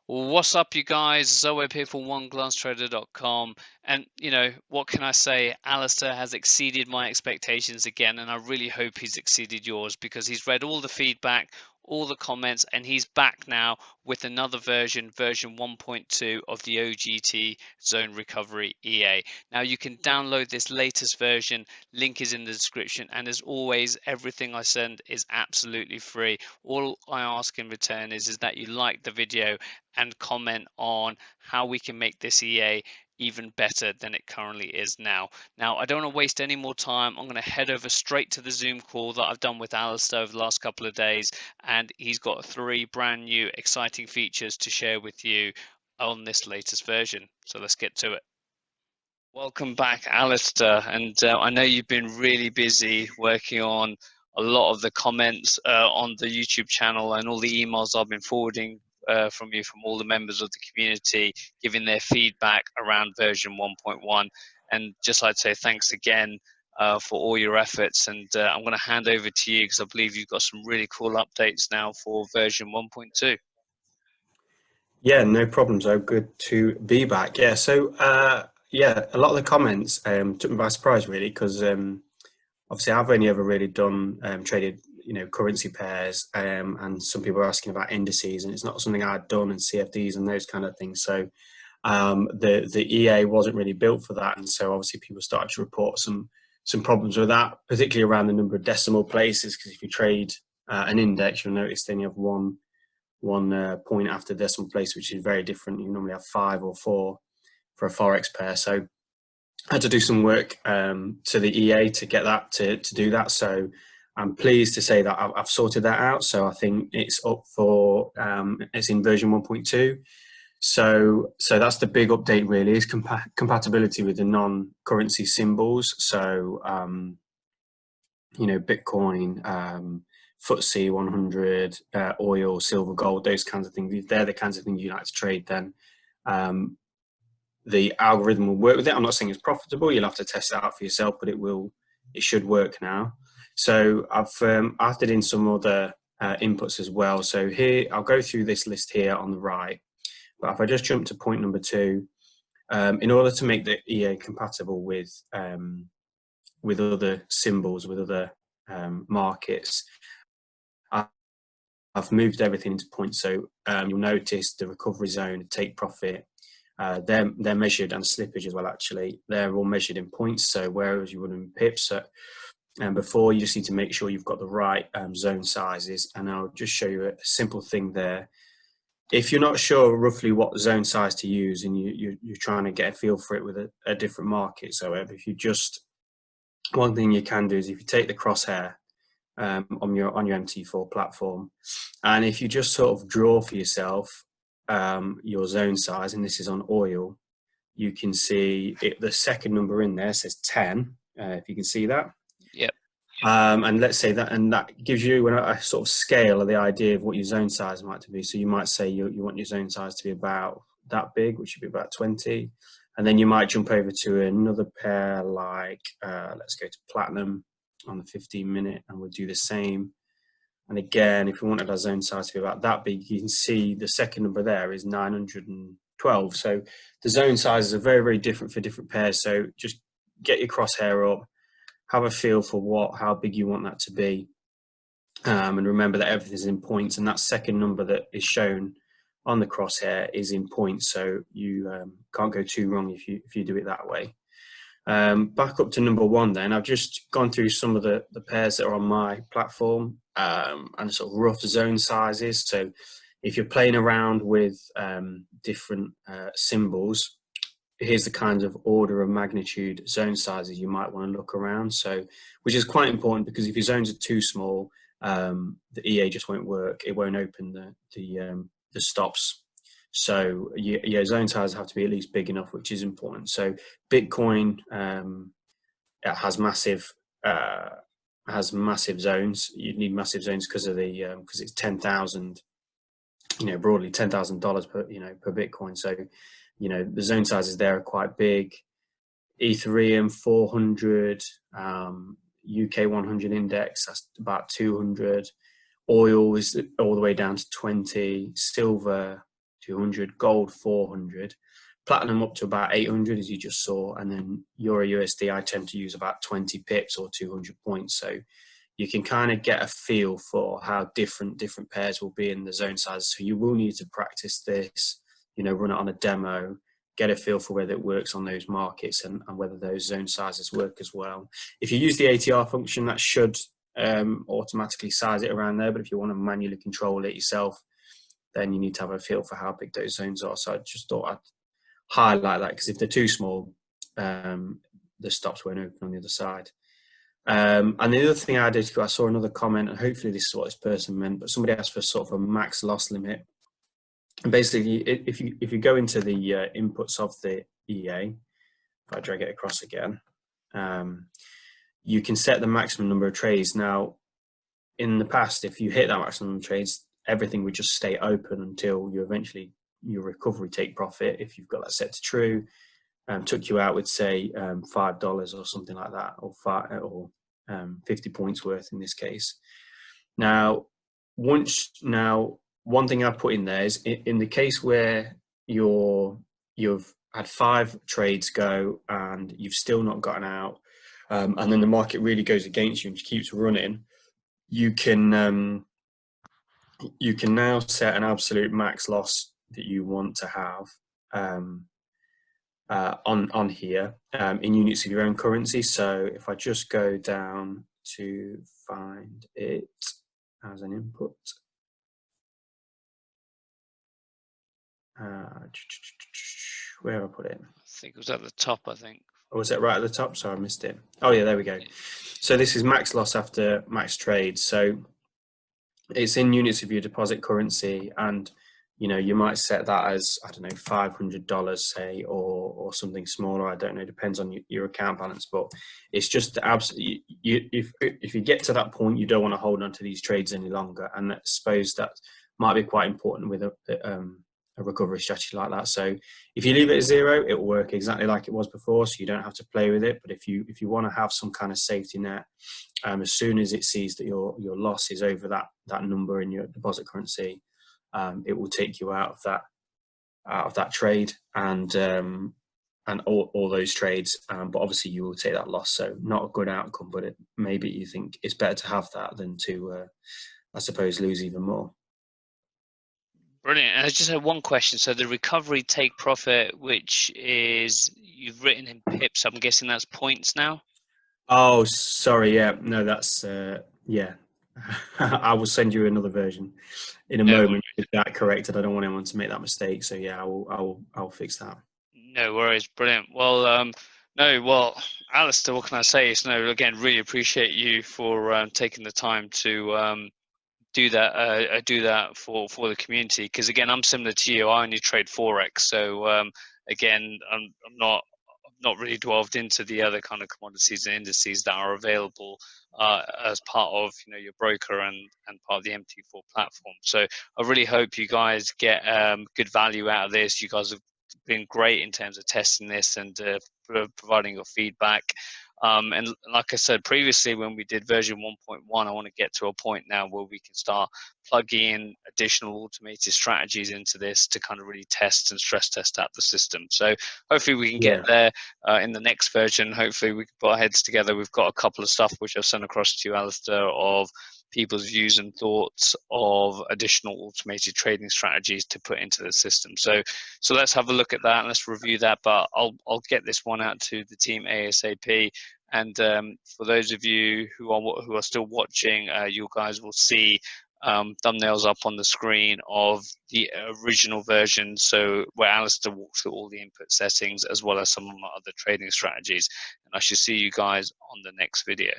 What's up, you guys? Zoe here from OneGlanceTrader.com. And, what can I say? Alistair has exceeded my expectations again, and I really hope he's exceeded yours because he's read all the feedback, all the comments, and he's back now with another version 1.2 of the OGT Zone Recovery EA. Now, you can download this latest version. Link is in the description. And as always, everything I send is absolutely free. All I ask in return is that you like the video and comment on how we can make this EA even better than it currently is now. Now, I don't want to waste any more time. I'm going to head over straight to the Zoom call that I've done with Alistair over the last couple of days, and he's got 3 brand new exciting features to share with you on this latest version. So let's get to it. Welcome back, Alistair, and I know you've been really busy working on a lot of the comments on the YouTube channel and all the emails I've been forwarding from you, from all the members of the community, giving their feedback around version 1.1. And just like to say thanks again for all your efforts. And I'm going to hand over to you because I believe you've got some really cool updates now for version 1.2. Yeah, no problems. Oh, good to be back. Yeah, so yeah, a lot of the comments took me by surprise really, because obviously I've only ever really done traded, currency pairs, and some people are asking about indices, and it's not something I'd done, and CFDs and those kind of things. So the EA wasn't really built for that, and so obviously people started to report some problems with that, particularly around the number of decimal places. Because if you trade an index, you'll notice then you have one point after decimal place, which is very different. You normally have 5 or 4 for a forex pair. So I had to do some work to the EA to get that to do that. So I'm pleased to say that I've sorted that out. So I think it's up for it's in version 1.2. So that's the big update really, is compatibility with the non-currency symbols. So Bitcoin, FTSE 100, oil, silver, gold, those kinds of things. They're the kinds of things you like to trade. Then the algorithm will work with it. I'm not saying it's profitable. You'll have to test it out for yourself, but it should work now. So I've added in some other inputs as well. So here, I'll go through this list here on the right. But if I just jump to point number 2, in order to make the EA compatible with other symbols, with other markets, I've moved everything into points. So you'll notice the recovery zone, take profit, they're measured, and slippage as well, actually. They're all measured in points. So whereas you would in pips, and before, you just need to make sure you've got the right zone sizes. And I'll just show you a simple thing there. If you're not sure roughly what zone size to use, and you're trying to get a feel for it with a different market, so if you just, one thing you can do is if you take the crosshair on your MT4 platform, and if you just sort of draw for yourself your zone size, and this is on oil, you can see the second number in there says 10, if you can see that. Yep. And let's say that, and that gives you a sort of scale of the idea of what your zone size might be. So you might say you want your zone size to be about that big, which would be about 20. And then you might jump over to another pair, like let's go to platinum on the 15-minute, and we'll do the same. And again, if we wanted our zone size to be about that big, you can see the second number there is 912. So the zone sizes are very, very different for different pairs. So just get your crosshair up, have a feel for how big you want that to be, and remember that everything is in points, and that second number that is shown on the crosshair is in points. So you can't go too wrong if you do it that way. Back up to number 1 then. I've just gone through some of the pairs that are on my platform, and sort of rough zone sizes. So if you're playing around with different symbols, here's the kind of order of magnitude zone sizes you might want to look around. So, which is quite important, because if your zones are too small, the EA just won't work. It won't open the stops. So your zone sizes have to be at least big enough, which is important. So Bitcoin it has massive zones. You need massive zones because of because it's 10,000, broadly $10,000 per Bitcoin. So the zone sizes there are quite big. Ethereum 400, UK 100 index, that's about 200. Oil is all the way down to 20. Silver 200, gold 400, platinum up to about 800, as you just saw, and then Euro USD, I tend to use about 20 pips or 200 points. So you can kind of get a feel for how different pairs will be in the zone sizes. So you will need to practice this, run it on a demo, get a feel for whether it works on those markets and whether those zone sizes work as well. If you use the ATR function, that should automatically size it around there. But if you want to manually control it yourself, then you need to have a feel for how big those zones are. So I just thought I'd highlight that, because if they're too small, the stops won't open on the other side. And the other thing I did, I saw another comment, and hopefully this is what this person meant, but somebody asked for sort of a max loss limit. And basically, if you go into the inputs of the EA, if I drag it across again, you can set the maximum number of trades. Now, in the past, if you hit that maximum number of trades, everything would just stay open until you eventually, your recovery take profit, if you've got that set to true, took you out with, say, $5 or something like that, or 50 points worth in this case. Now, one thing I put in there is in the case where you've had 5 trades go and you've still not gotten out, and then the market really goes against you and keeps running, you can now set an absolute max loss that you want to have on here in units of your own currency. So if I just go down to find it as an input, where have I put it? I think it was at the top, I think. Oh, was it right at the top? Sorry, I missed it. Oh yeah, there we go. So this is max loss after max trade. So it's in units of your deposit currency, and you might set that as, I don't know, $500, say, or something smaller. I don't know, depends on your account balance. But it's just absolutely, if you get to that point, you don't want to hold on to these trades any longer, and I suppose that might be quite important with a recovery strategy like that. So if you leave it at 0, it will work exactly like it was before, so you don't have to play with it. But if you want to have some kind of safety net, as soon as it sees that your loss is over that number in your deposit currency, it will take you out of that trade and all those trades. But obviously you will take that loss, so not a good outcome. But maybe you think it's better to have that than to, I suppose, lose even more. Brilliant. And I just had one question. So the recovery take profit, which is you've written in pips, I'm guessing that's points now? Oh, sorry. Yeah, no, that's yeah. I will send you another version in a moment with that corrected. I don't want anyone to make that mistake. So yeah, I'll fix that. No worries. Brilliant. Well, Alistair, what can I say? Again, really appreciate you for taking the time to do that for the community, because again, I'm similar to you. I only trade forex, so again, I'm not really delved into the other kind of commodities and indices that are available as part of your broker and part of the MT4 platform. So I really hope you guys get good value out of this. You guys have been great in terms of testing this and providing your feedback. And like I said previously, when we did version 1.1, I want to get to a point now where we can start plugging in additional automated strategies into this to kind of really test and stress test out the system. So hopefully we can get there in the next version. Hopefully we can put our heads together. We've got a couple of stuff which I've sent across to you, Alistair, of people's views and thoughts of additional automated trading strategies to put into the system. So let's have a look at that and let's review that. But I'll get this one out to the team ASAP. And for those of you who are still watching, you guys will see thumbnails up on the screen of the original version, so where Alistair walks through all the input settings as well as some of my other trading strategies. And I shall see you guys on the next video.